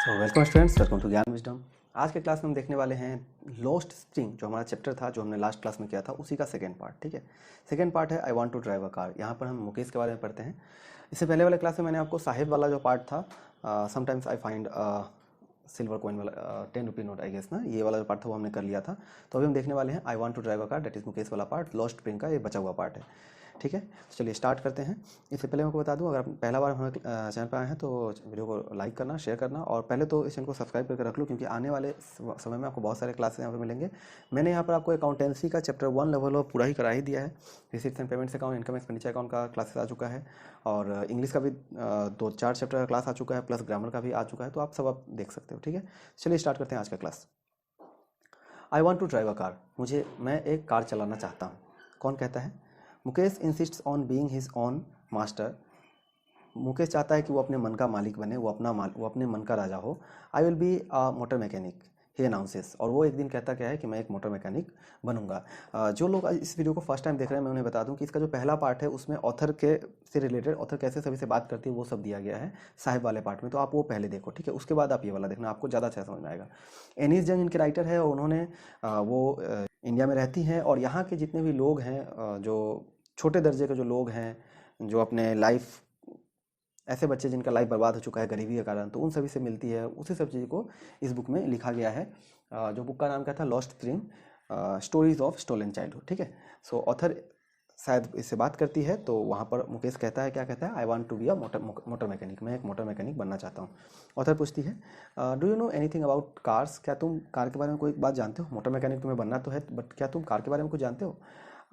So welcome students, welcome to Gyan wisdom. आज के class में हम देखने वाले हैं लॉस्ट स्प्रिंग, जो हमारा चैप्टर था, जो हमने लास्ट क्लास में किया था, उसी का सेकंड पार्ट। ठीक है, सेकंड पार्ट है I want to drive a car. यहाँ पर हम मुकेश के बारे में पढ़ते हैं। इससे पहले वाले क्लास में मैंने आपको साहिब वाला जो पार्ट था, sometimes I find silver coin वाला 10 रुपी नोट आई गेस ना, ये वाला जो पार्ट था वो हमने कर लिया था। तो अभी हम देखने वाले हैं I want to drive a car, that is Mukesh वाला पार्ट, लॉस्ट स्प्रिंग का ये बचा हुआ पार्ट है। ठीक है, तो चलिए स्टार्ट करते हैं। इससे पहले मैं आपको बता दूं, अगर आप पहला बार हमारे चैनल पर आए हैं तो वीडियो को लाइक करना, शेयर करना, और पहले तो इस चैनल को सब्सक्राइब करके रख लो, क्योंकि आने वाले समय में आपको बहुत सारे क्लासेस यहाँ पर मिलेंगे। मैंने यहाँ पर आपको अकाउंटेंसी का चैप्टर 1 लेवल पूरा ही करा ही दिया है। Receipts and payments account, income expenditure account का क्लासेस आ चुका है, और इंग्लिश का भी 2-4 चैप्टर का क्लास आ चुका है, प्लस ग्रामर का भी आ चुका है। तो आप सब आप देख सकते हो। ठीक है, चलिए स्टार्ट करते हैं आज का class. I want to drive a car, मैं एक कार चलाना चाहता हूँ। कौन कहता है? Mukesh insists on being his own master. Mukesh चाहता है कि वो अपने मन का मालिक बने, वो अपने मन का राजा हो। I will be a motor mechanic, he announces. और वो एक दिन कहता क्या है कि मैं एक मोटर मैकेनिक बनूंगा। जो लोग इस वीडियो को फर्स्ट टाइम देख रहे हैं, मैं उन्हें बता दूं कि इसका जो पहला पार्ट है उसमें ऑथर के से रिलेटेड, ऑथर कैसे सभी से बात करती है, वो सब दिया गया है साहिब वाले पार्ट में। तो आप वो पहले देखो, ठीक है, उसके बाद आप ये वाला देखना, आपको ज़्यादा अच्छा समझ में आएगा। एनीस जंग इनके राइटर है, और उन्होंने इंडिया में रहती हैं, और यहाँ के जितने भी लोग हैं, जो छोटे दर्जे के जो लोग हैं, जो अपने लाइफ, ऐसे बच्चे जिनका लाइफ बर्बाद हो चुका है गरीबी के कारण, तो उन सभी से मिलती है। उसी सब चीज़ को इस बुक में लिखा गया है। जो बुक का नाम क्या था? Lost spring, stories of stolen childhood. ठीक है, सो ऑथर शायद इससे बात करती है, तो वहाँ पर मुकेश कहता है, क्या कहता है? I want to be a motor mechanic, मैं एक मोटर मैकेनिक बनना चाहता हूँ। ऑथर पूछती है, do you know anything about cars? क्या तुम कार के बारे में कोई बात जानते हो? मोटर मैकेनिक तुम्हें बनना तो है, बट क्या तुम कार के बारे में कुछ जानते हो?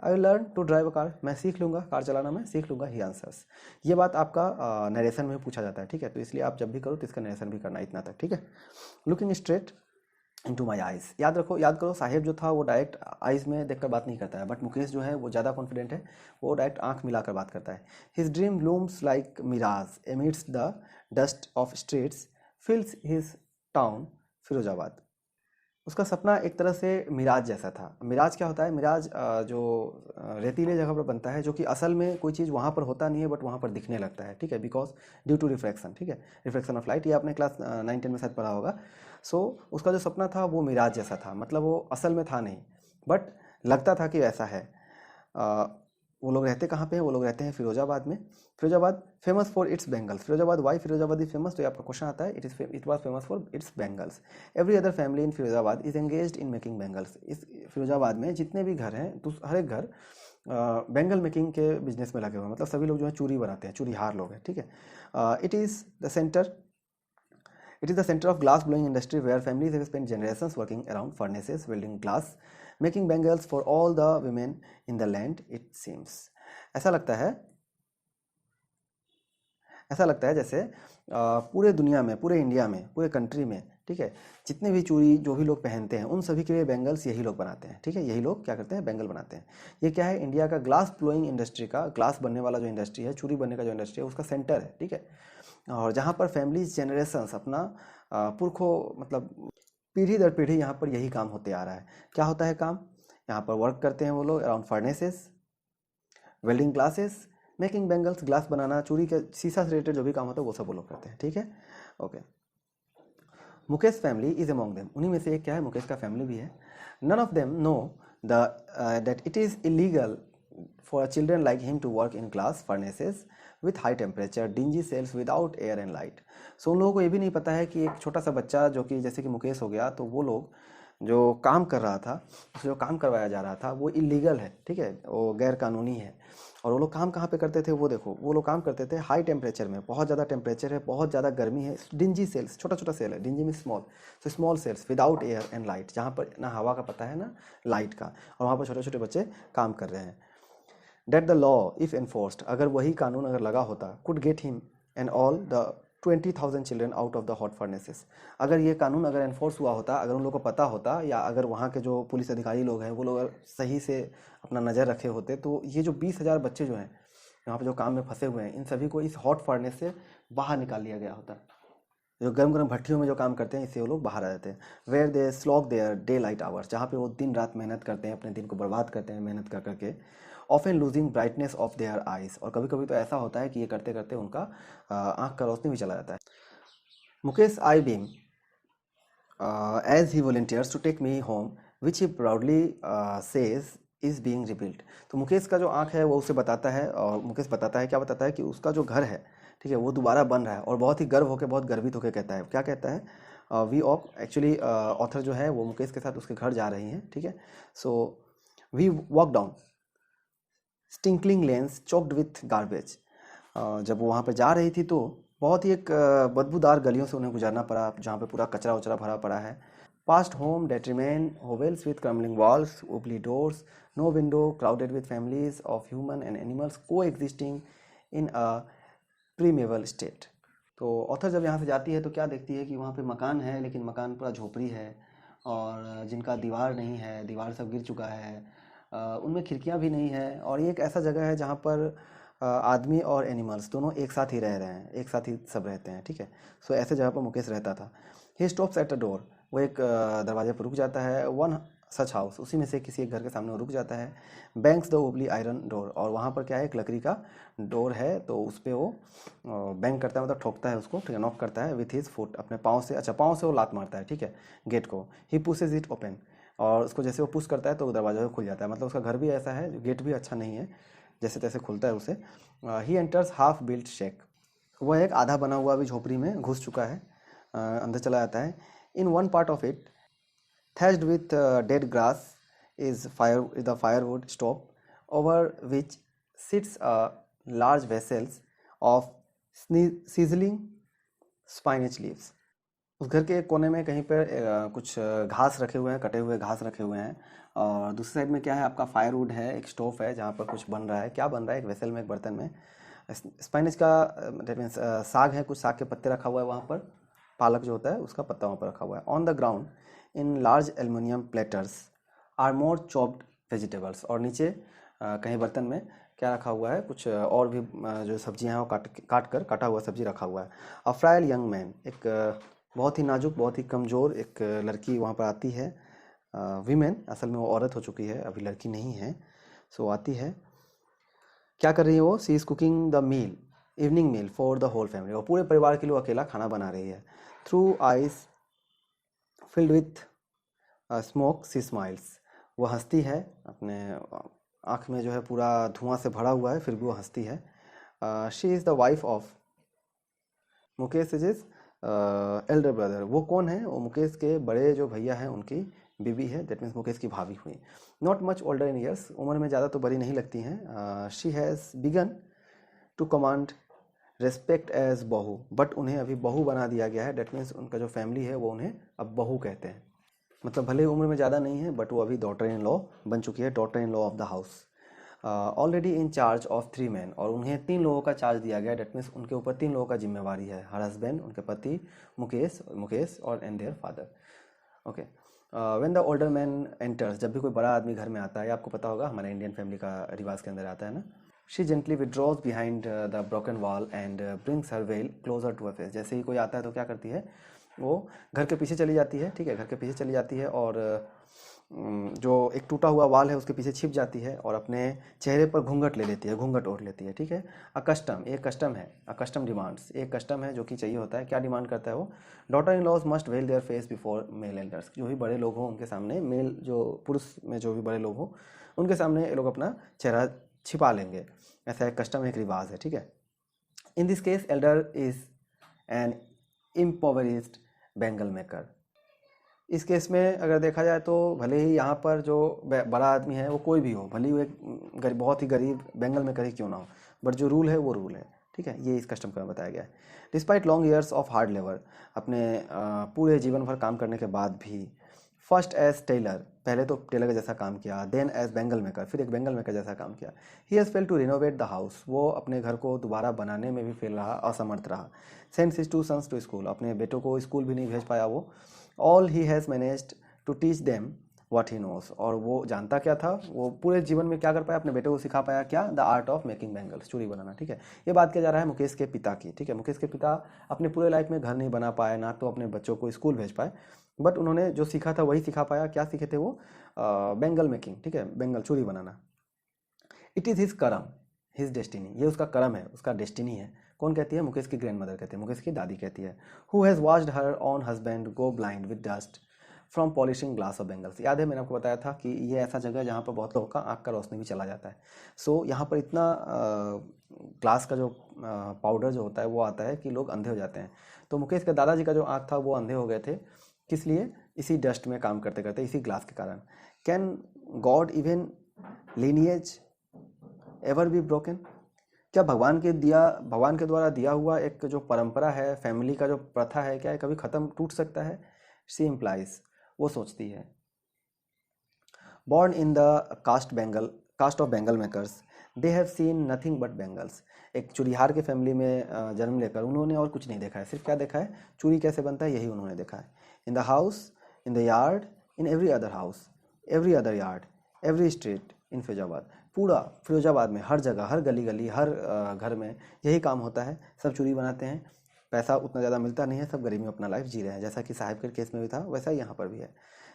I will learn to drive a car, मैं सीख लूँगा, कार चलाना मैं सीख लूँगा, ही आंसर्स। ये बात आपका नरेशन में पूछा जाता है। ठीक है, तो इसलिए आप जब भी करो तो इसका नरेशन भी करना, इतना तक। ठीक है, लुकिंग स्ट्रेट इनटू माई आइज़। याद करो, साहिब जो था वो डायरेक्ट आइज़ में देखकर बात नहीं करता है, बट मुकेश जो है वो ज़्यादा कॉन्फिडेंट है, वो डायरेक्ट आंख मिलाकर बात करता है। His dream looms like mirage amidst the dust of streets fills his town Firozabad. उसका सपना एक तरह से मिराज जैसा था। मिराज क्या होता है? मिराज जो रेतीले जगह पर बनता है, जो कि असल में कोई चीज़ वहाँ पर होता नहीं है, बट वहाँ पर दिखने लगता है। ठीक है, बिकॉज ड्यू टू रिफ्रैक्शन। ठीक है, रिफ्रैक्शन ऑफ लाइट, ये आपने क्लास 9-10 में शायद पढ़ा होगा। सो उसका जो सपना था वो मिराज जैसा था, मतलब वो असल में था नहीं, बट लगता था कि वैसा है। वो लोग रहते कहाँ पे हैं? वो लोग रहते हैं फिरोजाबाद में। Firozabad famous for its bangles. Firozabad, why Firozabad is famous? तो ये आपका क्वेश्चन आता है। It was famous for its bangles. Every other family in Firozabad is engaged in making bangles. इस फिरोजाबाद में जितने भी घर हैं, तो हर एक घर बेंगल मेकिंग के बिजनेस में लगे हुए हैं, मतलब सभी लोग जो है चूड़ी बनाते हैं, चूड़ीहार लोग हैं। ठीक है, it is the center of glass blowing industry, where families have spent generations working around furnaces, welding glass, making bangles for all the women in the land, it seems. ऐसा लगता है जैसे पूरे दुनिया में, पूरे इंडिया में, पूरे कंट्री में, ठीक है, जितने भी चूड़ी जो भी लोग पहनते हैं, उन सभी के लिए बैंगल्स यही लोग बनाते हैं। ठीक है, यही लोग क्या करते हैं? बैंगल बनाते हैं। ये क्या है? इंडिया का ग्लास ब्लोइंग इंडस्ट्री का, ग्लास बनने वाला जो इंडस्ट्री है, चूड़ी बनने का जो इंडस्ट्री है, उसका सेंटर है। ठीक है, और जहाँ पर फैमिलीज जनरेशंस अपना पुरखों, मतलब पीढ़ी दर पीढ़ी यहाँ पर यही काम होते आ रहा है। क्या होता है काम? यहाँ पर वर्क करते हैं वो लोग around furnaces, welding glasses, making bangles, glass बनाना, चूड़ी के शीशा से रिलेटेड जो भी काम होता है वो सब वो लोग करते हैं। ठीक है, okay. Mukesh family is among them, उन्हीं में से एक क्या है? मुकेश का फैमिली भी है। None of them know that it is illegal for a children like him to work in glass furnaces with high temperature, dingy cells without air and light. So उन लोगों को ये भी नहीं पता है कि एक छोटा सा बच्चा, जो कि जैसे कि मुकेश हो गया, तो वो लोग जो काम कर रहा था, जो काम करवाया जा रहा था, वो इलीगल है। ठीक है, वो गैर कानूनी है। और वो लोग काम कहाँ पे करते थे? वो देखो, वो लोग काम करते थे हाई टेम्परेचर में, बहुत ज़्यादा टेम्परेचर है, बहुत ज़्यादा गर्मी है। डिंजी सेल्स, छोटा छोटा सेल है, डिंजी में स्मॉल, तो small cells without air and light, जहाँ पर ना हवा का पता है ना लाइट का, और वहाँ पर छोटे छोटे बच्चे काम कर रहे हैं। That the law if enforced, अगर वही कानून अगर लगा होता, could get him and all the 20,000 children out of the hot furnaces. अगर ये कानून अगर एनफोर्स हुआ होता, अगर उन लोगों को पता होता, या अगर वहाँ के जो पुलिस अधिकारी लोग हैं वो लोग अगर सही से अपना नज़र रखे होते, तो ये जो 20,000 बच्चे जो हैं यहाँ पर जो काम में फंसे हुए हैं, इन सभी को इस हॉट फर्नेस से बाहर निकाल लिया गया होता। जो गर्म गर्म भट्टियों में जो काम करते हैं, इससे वो लोग बाहर आ जाते हैं। Where they slog their daylight hours, जहाँ पे वो दिन रात मेहनत करते हैं, अपने दिन को बर्बाद करते हैं मेहनत कर करके। Often losing brightness of their eyes, और कभी कभी तो ऐसा होता है कि ये करते करते उनका आँख का रोशनी भी चला जाता है। मुकेश आई beam as he volunteers to take me home, which he proudly says is being rebuilt. तो मुकेश का जो आंख है वो उसे बताता है, और मुकेश बताता है, क्या बताता है कि उसका जो घर है, ठीक है, वो दोबारा बन रहा है, और बहुत ही गर्व होकर, बहुत गर्वित होकर कहता है, क्या कहता है, वी ऑफ एक्चुअली ऑथर जो है वो मुकेश के साथ उसके घर जा रही हैं, ठीक है. So we walk down stinking lanes choked with garbage. जब वो वहाँ पर जा रही थी तो बहुत ही एक बदबूदार गलियों से उन्हें गुजरना पड़ा, जहाँ पे पूरा कचरा उचरा भरा पड़ा है. Past homes that remain hovels with crumbling walls, wobbly doors, no window, crowded with families of human and animals coexisting in a primeval state. तो ऑथर जब यहाँ से जाती है तो क्या देखती है कि वहाँ पे मकान है, लेकिन मकान पूरा झोपड़ी है, और जिनका दीवार नहीं है, दीवार सब गिर चुका है, उनमें खिड़कियाँ भी नहीं है, और ये एक ऐसा जगह है जहाँ पर आदमी और एनिमल्स दोनों एक साथ ही रह रहे हैं, एक साथ ही सब रहते हैं, ठीक है. सो ऐसे जगह पर मुकेश रहता था. ही स्टॉप्स एट अ डोर, वो एक दरवाजे पर रुक जाता है. वन सच हाउस, उसी में से किसी एक घर के सामने वो रुक जाता है. बैंक्स द ओबली आयरन डोर, और वहाँ पर क्या है, एक लकड़ी का डोर है, तो उस पर वो बैंक करता है, मतलब ठोकता है उसको, ठीक है, नॉक करता है विथ हिज फुट, अपने पाँव से, अच्छा पाँव से वो लात मारता है, ठीक है, गेट को. ही पुशेज इट ओपन, और उसको जैसे वो पुश करता है तो दरवाजा खुल जाता है. मतलब उसका घर भी ऐसा है, गेट भी अच्छा नहीं है, जैसे तैसे खुलता है उसे. He enters half built shake, वह एक आधा बना हुआ भी झोपड़ी में घुस चुका है, अंदर चला जाता है. In one part of it thatched with dead grass is the firewood stove, over which sits a large vessels of sizzling spinach leaves. उस घर के एक कोने में कहीं पर कुछ घास रखे हुए हैं, कटे हुए घास रखे हुए हैं, और दूसरी साइड में क्या है, आपका फायरवुड है, एक स्टोव है जहाँ पर कुछ बन रहा है. क्या बन रहा है, एक वेसल में, एक बर्तन में. स्पाइनिच का डेट मीन्स साग है, कुछ साग के पत्ते रखा हुआ है वहाँ पर, पालक जो होता है उसका पत्ता वहाँ पर रखा हुआ है. On the ground in large aluminium platters are more chopped vegetables, और नीचे कहीं बर्तन में क्या रखा हुआ है, कुछ और भी जो सब्जियां हैं वो काटा हुआ सब्जी रखा हुआ है. अ फ्राइल यंग मैन, एक बहुत ही नाजुक, बहुत ही कमज़ोर एक लड़की वहाँ पर आती है. वीमेन, असल में वो औरत हो चुकी है, अभी लड़की नहीं है. सो आती है, क्या कर रही है वो, she is cooking the meal, evening meal for the whole family, और पूरे परिवार के लिए अकेला खाना बना रही है. Through eyes filled with smoke she smiles, वो हंसती है, अपने आँख में जो है पूरा धुआं से भरा हुआ है, फिर भी वो हंसती है. She is the wife of Mukesh is Elder brother, वो कौन है, वो मुकेश के बड़े जो भैया हैं उनकी बीवी है, दैट मीन्स मुकेश की भाभी हुई. Not much older in years, उम्र में ज़्यादा तो बड़ी नहीं लगती हैं. She has begun to command respect as bahu, but उन्हें अभी बहू बना दिया गया है, डेट मीन्स उनका जो फैमिली है वो उन्हें अब बहू कहते हैं. मतलब भले उम्र में ज़्यादा नहीं है, बट वो अभी डॉटर इन लॉ बन चुकी है, daughter in law of the house. Already in charge of 3 man, और उन्हें 3 लोगों का चार्ज दिया गया, डेट मीन्स उनके ऊपर 3 लोगों का जिम्मेवारी है. हर हस्बैंड, उनके पति मुकेश और and their father. Okay. When the older man enters, जब भी कोई बड़ा आदमी घर में आता है, आपको पता होगा हमारे इंडियन फैमिली का रिवाज के अंदर आता है ना. She gently withdraws behind the broken wall and brings her veil closer to her face. जैसे ही कोई आता है तो क्या करती है, वो घर के पीछे चली जाती है, ठीक है, घर के पीछे चली जाती है, और जो एक टूटा हुआ वाल है उसके पीछे छिप जाती है, और अपने चेहरे पर घूंघट ले लेती है, घूंघट ओढ़ लेती है, ठीक है. अकस्टम, एक कस्टम है, अकस्टम डिमांड्स, एक कस्टम है जो कि चाहिए होता है. क्या डिमांड करता है वो, daughter in laws must veil their face before male elders, जो भी बड़े लोग हों उनके सामने, मेल जो पुरुष में जो भी बड़े लोग हों उनके सामने ये लोग अपना चेहरा छिपा लेंगे. ऐसा एक कस्टम, एक रिवाज है, ठीक है. In this case elder is an impoverished bangle maker. इस केस में अगर देखा जाए तो भले ही यहाँ पर जो बड़ा आदमी है वो कोई भी हो, भले ही वो एक बहुत ही गरीब बेंगल मेकर ही क्यों ना हो, बट जो रूल है वो रूल है, ठीक है. ये इस कस्टम का बताया गया है. Despite long years of hard labour, अपने पूरे जीवन भर काम करने के बाद भी, फर्स्ट एज टेलर, पहले तो टेलर का जैसा काम किया, देन एज बेंगल मेकर, फिर एक बेंगल मेकर जैसा काम किया. He has fail to renovate the house, वो अपने घर को दोबारा बनाने में भी फेल रहा, असमर्थ रहा. Sends his 2 sons to school, अपने बेटों को स्कूल भी नहीं भेज पाया वो. All he has managed to teach them what he knows, और वो जानता क्या था, वो पूरे जीवन में क्या कर पाया, अपने बेटे को सिखा पाया, क्या, the art of making bangles, चूड़ी बनाना, ठीक है. ये बात किया जा रहा है मुकेश के पिता की, ठीक है. मुकेश के पिता अपने पूरे लाइफ में घर नहीं बना पाए, ना तो अपने बच्चों को स्कूल भेज पाए, बट उन्होंने जो सीखा था वही सिखा पाया. क्या सीखे थे वो, बेंगल मेकिंग, ठीक है, बेंगल चूड़ी बनाना. इट इज़ हिज कर्म, हिज डेस्टिनी, ये उसका कर्म है, उसका डेस्टिनी है। कौन कहती है? मुकेश की ग्रैंड मदर कहती है, मुकेश की दादी कहती है। Who has watched her own husband go blind with dust from polishing glass of bangles. याद है मैंने आपको बताया था कि ये ऐसा जगह है जहाँ पर बहुत लोगों का आँख का रोशनी भी चला जाता है। सो यहाँ पर इतना ग्लास का जो पाउडर जो होता है वो आता है कि लोग अंधे हो जाते हैं। तो मुकेश के दादाजी का जो आँख था वो अंधे हो गए थे, किस लिए? इसी डस्ट में काम करते करते, इसी ग्लास के कारण। Can God even lineage ever be broken? क्या भगवान के द्वारा दिया हुआ एक जो परंपरा है, फैमिली का जो प्रथा है, क्या कभी खत्म टूट सकता है? शी इम्प्लाइज, वो सोचती है। Born in the caste of bangle makers they have seen nothing but bangles. एक चूड़ीहार के फैमिली में जन्म लेकर उन्होंने और कुछ नहीं देखा है, सिर्फ क्या देखा है? चूड़ी कैसे बनता है, यही उन्होंने देखा है। In the house, in the yard, in every other house, every other yard, every street in Firozabad. पूरा फिरोजाबाद में हर जगह, हर गली गली, हर घर में यही काम होता है, सब चूड़ी बनाते हैं। पैसा उतना ज़्यादा मिलता नहीं है, सब गरीब में अपना लाइफ जी रहे हैं, जैसा कि साहिब के केस में भी था वैसा ही यहाँ पर भी है।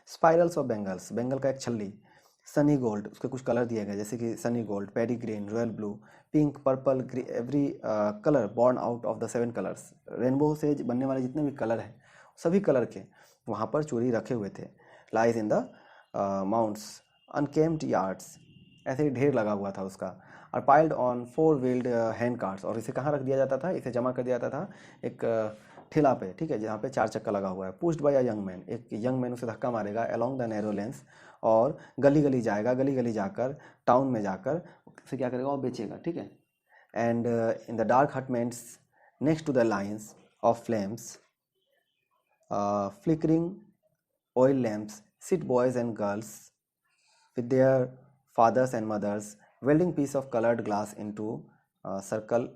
स्पाइरल्स ऑफ बेंगल्स, बेंगल का एक छल्ली। सनी गोल्ड, उसके कुछ कलर दिए गए जैसे कि Sunny gold, pedi green, royal blue, pink, purple, every colour born out of the 7 colours. Rainbow से बनने वाले जितने भी कलर हैं सभी कलर के वहाँ पर चूड़ी रखे हुए थे। Lies in the mounds uncombed yards, ऐसे ही ढेर लगा हुआ था उसका। और piled on 4 wheeled hand carts, और इसे कहाँ रख दिया जाता था? इसे जमा कर दिया जाता था एक ठेला पे, ठीक है, जहाँ पे 4 चक्का लगा हुआ है। Pushed by a young man, एक यंग मैन उसे धक्का मारेगा अलोंग द नैरो लेंस, और गली गली जाएगा, गली गली जाकर टाउन में जाकर उसे क्या करेगा? और बेचेगा, ठीक है। And in the dark hutments next to the lines of flames flickering oil lamps sit boys and girls with their fathers and mothers welding piece of colored glass into circle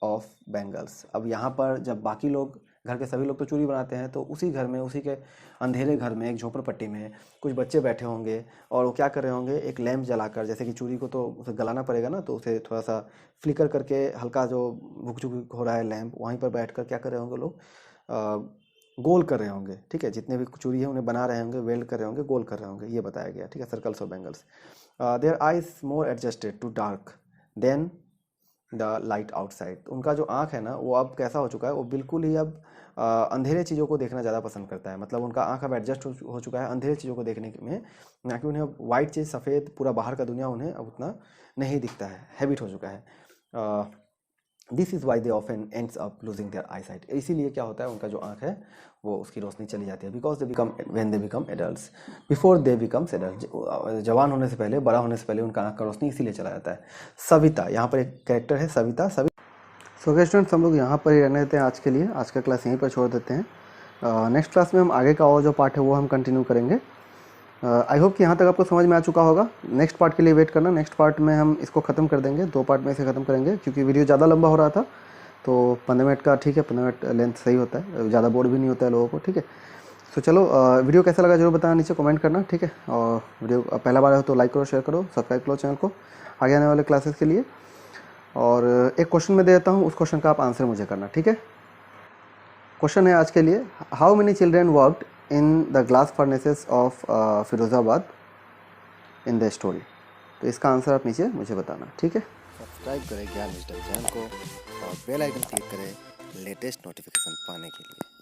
of bangles। अब यहाँ पर जब बाकी लोग, घर के सभी लोग तो चूड़ी बनाते हैं, तो उसी घर में, उसी के अंधेरे घर में, एक झोपड़पट्टी में कुछ बच्चे बैठे होंगे और वो क्या कर रहे होंगे? एक लैंप जलाकर, जैसे कि चूड़ी को तो उसे गलाना पड़ेगा ना, तो उसे थोड़ा सा फ्लिकर करके हल्का जो भुक हो रहा है लैंप, वहीं पर बैठ कर क्या कर रहे होंगे लोग? गोल कर रहे होंगे, ठीक है। जितने भी चूड़ी है उन्हें बना रहे होंगे, वेल्ड कर रहे होंगे, गोल कर रहे होंगे, ये बताया गया, ठीक है। Circles of bangles. Their eyes more adjusted to dark than the light outside. उनका जो आँख है ना वो अब कैसा हो चुका है? वो बिल्कुल ही अब अंधेरे चीज़ों को देखना ज़्यादा पसंद करता है। मतलब उनका आँख अब एडजस्ट हो चुका है अंधेरे चीज़ों को देखने में, ना कि उन्हें अब वाइट चीज़, सफ़ेद पूरा बाहर का दुनिया उन्हें अब उतना नहीं दिखता है, हैबिट हो चुका है। This is why they often ends up losing their eyesight. इसीलिए क्या होता है? उनका जो आँख है वो, उसकी रोशनी चली जाती है। Because they become, when they become adults, before they becomes adult, जवान होने से पहले, बड़ा होने से पहले उनका आँख का रोशनी इसीलिए चला जाता है। सविता, यहाँ पर एक कैरेक्टर है सविता। सो स्टूडेंट्स, हम लोग यहाँ पर ही रहने देते हैं आज के लिए। आज का क्लास यहीं पर छोड़ देते हैं। नेक्स्ट क्लास में हम आगे का और जो पार्ट है वो हम कंटिन्यू करेंगे। आई होप कि यहाँ तक आपको समझ में आ चुका होगा। नेक्स्ट पार्ट के लिए वेट करना, नेक्स्ट पार्ट में हम इसको ख़त्म कर देंगे, 2 पार्ट में इसे ख़त्म करेंगे, क्योंकि वीडियो ज़्यादा लंबा हो रहा था। तो 15 मिनट का ठीक है, 15 मिनट लेंथ सही होता है, ज़्यादा बोर भी नहीं होता है लोगों को, ठीक है। तो चलो, वीडियो कैसा लगा जरूर बताना, नीचे कमेंट करना, ठीक है। और वीडियो पहला बार हो तो लाइक करो, शेयर करो, सब्सक्राइब करो चैनल को आगे आने वाले क्लासेस के लिए। और एक क्वेश्चन मैं दे देता हूँ, उस क्वेश्चन का आप आंसर मुझे करना, ठीक है। क्वेश्चन है आज के लिए, how many children worked in the glass furnaces of Firozabad in the story. तो इसका आंसर आप नीचे मुझे बताना, ठीक है। सब्सक्राइब करें ज्ञान विजडम चैनल को और बेल आइकन क्लिक करें लेटेस्ट नोटिफिकेशन पाने के लिए।